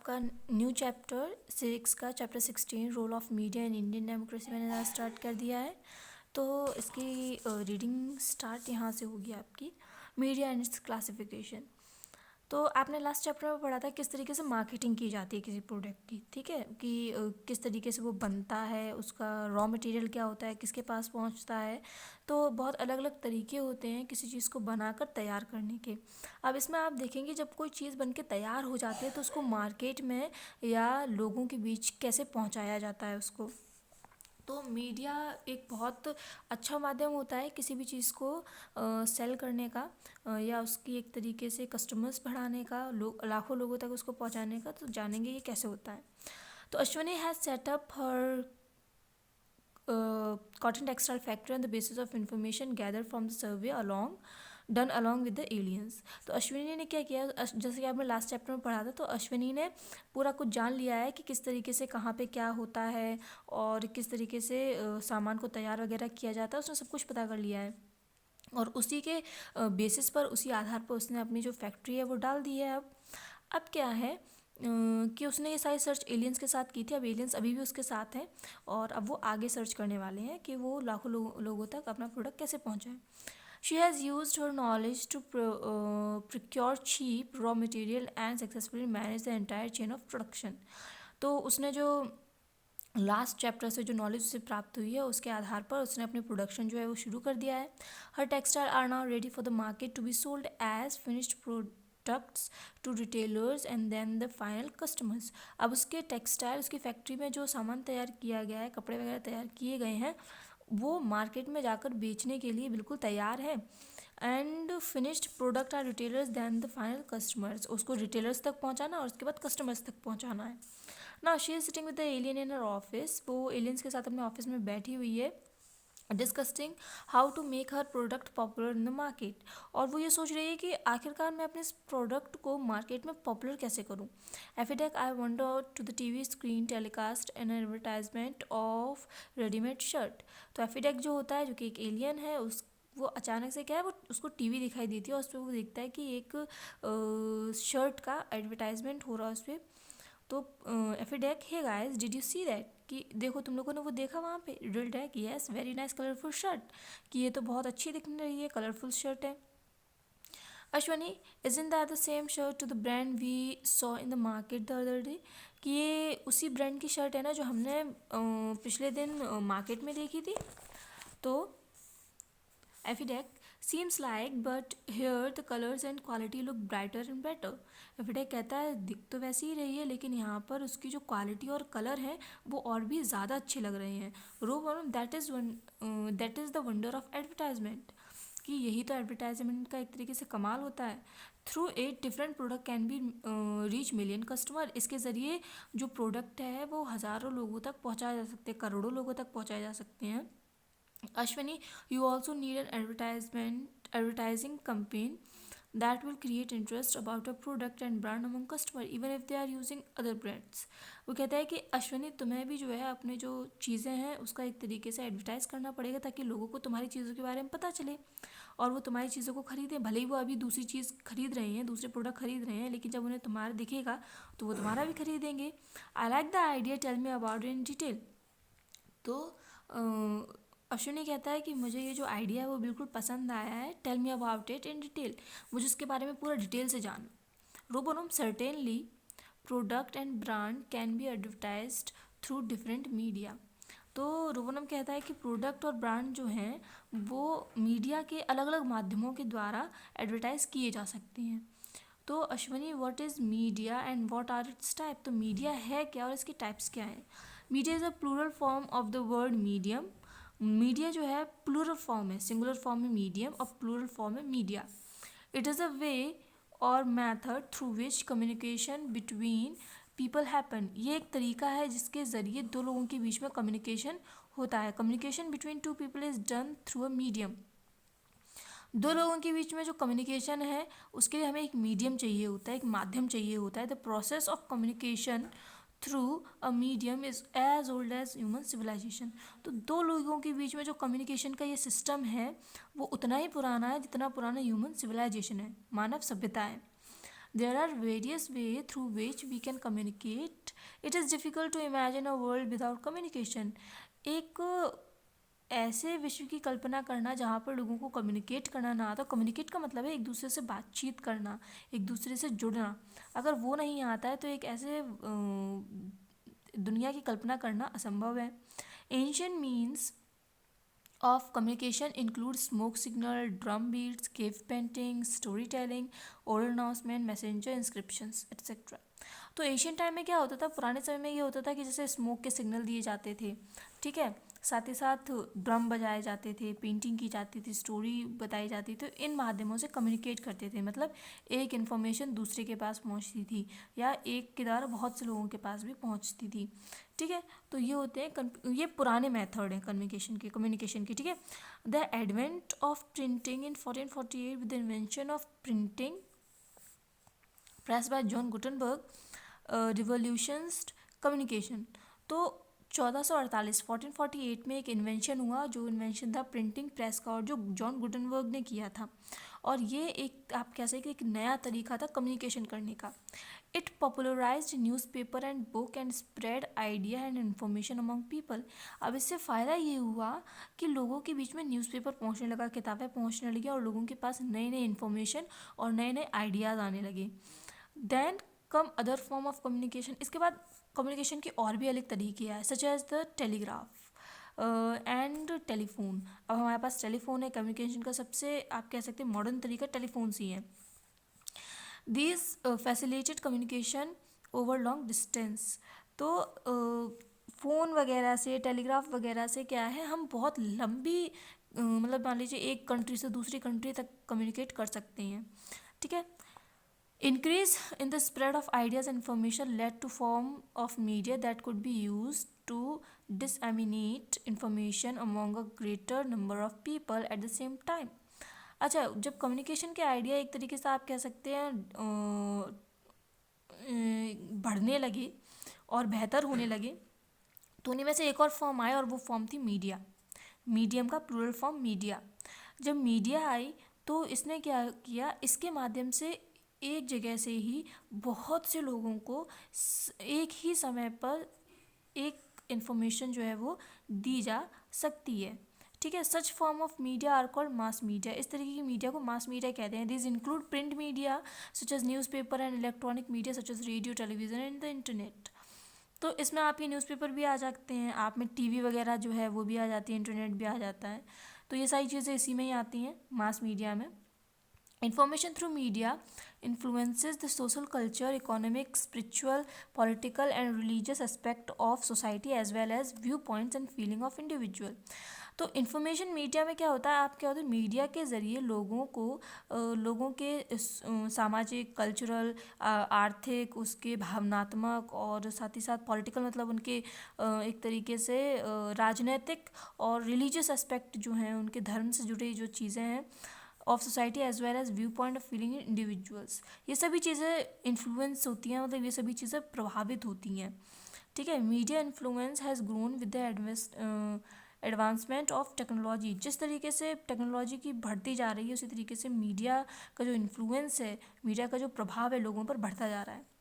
आपका new chapter 6 का chapter 16 role of media in Indian democracy मैंने आज स्टार्ट कर दिया है। तो इसकी रीडिंग स्टार्ट यहाँ से होगी आपकी। Media and it's classification. तो आपने लास्ट चैप्टर में पढ़ा था किस तरीके से मार्केटिंग की जाती है किसी प्रोडक्ट की, ठीक है, कि किस तरीके से वो बनता है, उसका रॉ मटेरियल क्या होता है, किसके पास पहुंचता है। तो बहुत अलग अलग तरीके होते हैं किसी चीज़ को बनाकर तैयार करने के। अब इसमें आप देखेंगे जब कोई चीज़ बन के तैयार हो जाती है तो उसको मार्केट में या लोगों के बीच कैसे पहुंचाया जाता है उसको। तो मीडिया एक बहुत अच्छा माध्यम होता है किसी भी चीज़ को सेल करने का या उसकी एक तरीके से कस्टमर्स बढ़ाने का, लाखों लोगों तक उसको पहुंचाने का। तो जानेंगे ये कैसे होता है। तो Ashwini has set up her cotton textile factory on the basis of information gathered from the survey done along with the aliens। तो अश्विनी ने क्या किया, जैसे कि आपने लास्ट चैप्टर में पढ़ा था, तो अश्विनी ने पूरा कुछ जान लिया है कि किस तरीके से कहाँ पे क्या होता है और किस तरीके से सामान को तैयार वगैरह किया जाता है। उसने सब कुछ पता कर लिया है और उसी के बेसिस पर, उसी आधार पर उसने अपनी जो फैक्ट्री है वो डाल दी है। अब क्या है कि उसने ये सारी सर्च एलियंस के साथ की थी। अब एलियंस अभी भी उसके साथ हैं और अब वो आगे सर्च करने वाले हैं कि वो लाखों लोगों तक अपना प्रोडक्ट कैसे पहुंचाएं। She has used her knowledge to procure cheap raw material and successfully manage the entire chain of production. तो उसने जो लास्ट चैप्टर से जो नॉलेज उसे प्राप्त हुई है उसके आधार पर उसने अपनी प्रोडक्शन जो है वो शुरू कर दिया है। हर textile are now ready for the market to be sold as finished products to retailers and then the final customers. अब उसके टेक्सटाइल, उसकी फैक्ट्री में जो सामान तैयार किया गया है, कपड़े वगैरह तैयार किए गए हैं, वो मार्केट में जाकर बेचने के लिए बिल्कुल तैयार है। And finished product are retailers than the final customers. उसको रिटेलर्स तक पहुंचाना और उसके बाद कस्टमर्स तक पहुंचाना है। ना she is sitting with the alien in her office. वो एलियंस के साथ अपने ऑफिस में बैठी हुई है, discussing how to make her product popular in the market. और वो ये सोच रही है कि आखिरकार मैं अपने इस प्रोडक्ट को मार्केट में पॉपुलर कैसे करूं। एफिडेक I wonder to the TV screen telecast an advertisement of readymade shirt. तो एफिडेक जो होता है, जो कि एक एलियन है, उस वो अचानक से क्या है, वो उसको टीवी दिखाई देती है और उस पर वो देखता है कि एक शर्ट का एडवर्टाइजमेंट हो रहा है उस पर। तो एफिडेक, hey guys did you see that, कि देखो तुम लोगों ने वो देखा वहाँ पे। रिडल yes very nice colourful shirt, कि ये तो बहुत अच्छी दिख रही है, कलरफुल शर्ट है। Ashwani, isn't that the same shirt to the brand we saw in the market the other day? कि ये उसी ब्रांड की शर्ट है ना जो हमने पिछले दिन मार्केट में देखी थी। तो एफिडेक, seems like but here the colors and quality look brighter and better। एफिडेक कहता है दिख तो वैसी ही रही है लेकिन यहाँ पर उसकी जो क्वालिटी और कलर है वो और भी ज़्यादा अच्छे लग रहे हैं। रोबन, that is the wonder of advertisement, कि यही तो एडवर्टाइजमेंट का एक तरीके से कमाल होता है। Through at different product can be reach million customer. इसके ज़रिए जो प्रोडक्ट है वो हज़ारों लोगों तक पहुँचाए जा सकते हैं, करोड़ों लोगों तक पहुँचाए जा सकते हैं। Ashwani, you also need an advertising campaign that will create interest about a product and brand among customer even if they are using other brands। वो कहता है कि अश्विनी, तुम्हें भी जो है अपने जो चीज़ें हैं उसका एक तरीके से एडवर्टाइज करना पड़ेगा ताकि लोगों को तुम्हारी चीज़ों के बारे में पता चले और वो तुम्हारी चीज़ों को खरीदें। भले ही वो अभी दूसरी चीज़ खरीद रहे हैं, दूसरे प्रोडक्ट खरीद रहे हैं, लेकिन जब उन्हें तुम्हारा दिखेगा तो वो तुम्हारा भी खरीदेंगे। I like the idea, tell me about in detail. तो अश्विनी कहता है कि मुझे ये जो आइडिया है वो बिल्कुल पसंद आया है। Tell me about it in detail, मुझे उसके बारे में पूरा डिटेल से जान। रोबोनम, certainly product and brand can be advertised through different media. तो रोबोनम कहता है कि प्रोडक्ट और ब्रांड जो हैं वो मीडिया के अलग अलग माध्यमों के द्वारा एडवर्टाइज किए जा सकते हैं। तो Ashwini, what is media and what are its type. तो मीडिया है क्या और इसके टाइप्स क्या हैं। Media is a plural form of the word medium. Media जो है प्लूरल फॉर्म है, सिंगुलर फॉर्म में मीडियम और प्लूरल फॉर्म में media. It is a way और method through which communication between people happen. ये एक तरीका है जिसके ज़रिए दो लोगों के बीच में कम्युनिकेशन होता है। Communication between two people is done through a medium. दो लोगों के बीच में जो कम्युनिकेशन है उसके लिए हमें एक मीडियम चाहिए होता है, एक माध्यम चाहिए होता है। The process of communication through a medium is as old as human civilisation. तो दो लोगों के बीच में जो कम्युनिकेशन का ये सिस्टम है वो उतना ही पुराना है जितना पुराना ह्यूमन सिविलाइजेशन है, मानव सभ्यता है। There are various ways through which we can communicate. It is difficult to imagine a world without communication. एक ऐसे विश्व की कल्पना करना जहाँ पर लोगों को कम्युनिकेट करना ना आता। कम्युनिकेट का मतलब है एक दूसरे से बातचीत करना, एक दूसरे से जुड़ना। अगर वो नहीं आता है तो एक ऐसे दुनिया की कल्पना करना असंभव है। Ancient means of communication include smoke signal, drum beats, cave painting, storytelling, oral announcement, messenger inscriptions, etc. तो एशियन टाइम में क्या होता था, पुराने समय में ये होता था कि जैसे स्मोक के सिग्नल दिए जाते थे, ठीक है, साथ ही साथ ड्रम बजाए जाते थे, पेंटिंग की जाती थी, स्टोरी बताई जाती थी। तो इन माध्यमों से कम्युनिकेट करते थे, मतलब एक इन्फॉर्मेशन दूसरे के पास पहुंचती थी या एक के द्वारा बहुत से लोगों के पास भी पहुंचती थी, ठीक है। तो ये होते हैं ये पुराने मेथड हैं कम्युनिकेशन के, ठीक है। The advent of printing in 1448 with the invention of printing press bye John Gutenberg revolutions communication. तो 1448 1448 में एक इन्वेंशन हुआ, जो इन्वेंशन था प्रिंटिंग प्रेस का, और जो जॉन गुटनबर्ग ने किया था। और ये एक आप कह सकते हैं कि एक नया तरीका था कम्युनिकेशन करने का। It popularised newspaper and book and spread idea and information among people. अब इससे फ़ायदा ये हुआ कि लोगों के बीच में न्यूज़पेपर पहुंचने लगा, किताबें पहुंचने लगी, और लोगों के पास नए नए इन्फॉर्मेशन और नए नए आइडियाज़ आने लगे। Then come other form of communication. इसके बाद कम्युनिकेशन के और भी अलग तरीके आए, such as the telegraph and telephone. अब हमारे पास टेलीफोन है, कम्युनिकेशन का सबसे आप कह सकते हैं मॉडर्न तरीका टेलीफोन ही है। These facilitated communication over long distance. तो फ़ोन वगैरह से, टेलीग्राफ वगैरह से क्या है, हम बहुत लंबी मतलब मान लीजिए एक कंट्री से दूसरी कंट्री तक कम्युनिकेट कर सकते हैं, ठीक है। Increase in the spread of ideas and information led to form of media that could be used to disseminate information among a greater number of people at the same time. अच्छा, जब communication के idea एक तरीके से आप कह सकते हैं बढ़ने लगे और बेहतर होने लगे, तो उन्हीं में से एक और फॉर्म आया, और वो फॉर्म थी मीडिया। मीडियम का प्लूरल फॉर्म मीडिया। जब मीडिया आई तो इसने क्या किया, इसके माध्यम से एक जगह से ही बहुत से लोगों को एक ही समय पर एक इन्फॉर्मेशन जो है वो दी जा सकती है, ठीक है। Such form of media are called mass media. इस तरीके की मीडिया को मास मीडिया कहते हैं। This include print media such as newspaper and electronic media such as radio, television and the internet. तो इसमें आपके न्यूज़पेपर भी आ जाते हैं, आप में टीवी वगैरह जो है वो भी आ जाती है, इंटरनेट भी आ जाता है। तो ये सारी चीज़ें इसी में ही आती हैं, मास मीडिया में। Information through media influences the social culture, economic, spiritual, political and religious aspect of society as well as viewpoints and feeling of individual. तो इन्फॉर्मेशन मीडिया में क्या होता है, आप क्या होता है, मीडिया के ज़रिए लोगों को लोगों के सामाजिक, कल्चरल, आर्थिक, उसके भावनात्मक और साथ ही साथ पॉलिटिकल, मतलब उनके एक तरीके से राजनीतिक और रिलीजियस एस्पेक्ट जो हैं, उनके धर्म से जुड़ी जो चीज़ें हैं of society as well as view point of feeling individuals, ये सभी चीज़ें इन्फ्लुएंस होती हैं, मतलब ये सभी चीज़ें प्रभावित होती हैं, ठीक है। Media influence has grown with the advancement of technology. जिस तरीके से टेक्नोलॉजी की बढ़ती जा रही है, उसी तरीके से मीडिया का जो इन्फ्लुएंस है, मीडिया का जो प्रभाव है लोगों पर बढ़ता जा रहा है।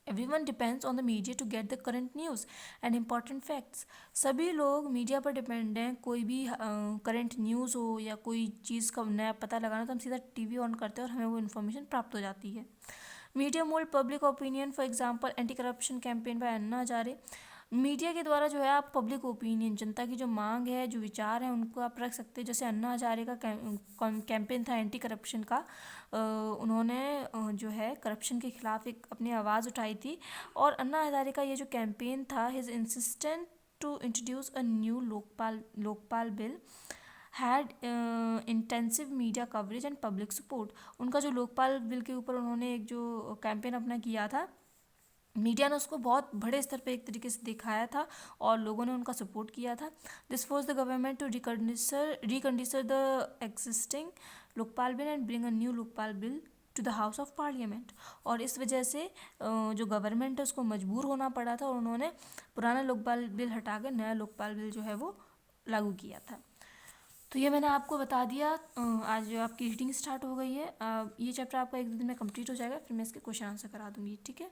Everyone depends on the media to get the current news and important facts. सभी लोग मीडिया पर डिपेंड हैं। कोई भी करंट न्यूज़ हो या कोई चीज़ का नया पता लगाना, तो हम सीधा टीवी ऑन करते हैं और हमें वो इन्फॉर्मेशन प्राप्त हो जाती है। Media mold public opinion, for example anti corruption campaign by Anna Hazare. Media के द्वारा जो है आप पब्लिक ओपिनियन, जनता की जो मांग है, जो विचार हैं, उनको आप रख सकते हैं। जैसे अन्ना हजारे का कैंपेन था एंटी करप्शन का, उन्होंने जो है करप्शन के खिलाफ एक अपनी आवाज़ उठाई थी। और अन्ना हजारे का ये जो कैंपेन था, his insistent to introduce a new Lokpal bill had intensive media coverage and public support. उनका जो लोकपाल बिल के ऊपर उन्होंने एक जो कैंपेन अपना किया था, मीडिया ने उसको बहुत बड़े स्तर पे एक तरीके से दिखाया था और लोगों ने उनका सपोर्ट किया था। This force the government to reconsider the existing Lokpal bill and bring a new Lokpal bill to the house of parliament. और इस वजह से जो गवर्नमेंट है उसको मजबूर होना पड़ा था, और उन्होंने पुराना लोकपाल बिल हटाकर नया लोकपाल बिल जो है वो लागू किया था। तो ये मैंने आपको बता दिया। आज आपकी रीडिंग स्टार्ट हो गई है। ये चैप्टर आपका एक दो दिन में कंप्लीट हो जाएगा, फिर मैं इसके क्वेश्चन आंसर करा दूँगी, ठीक है।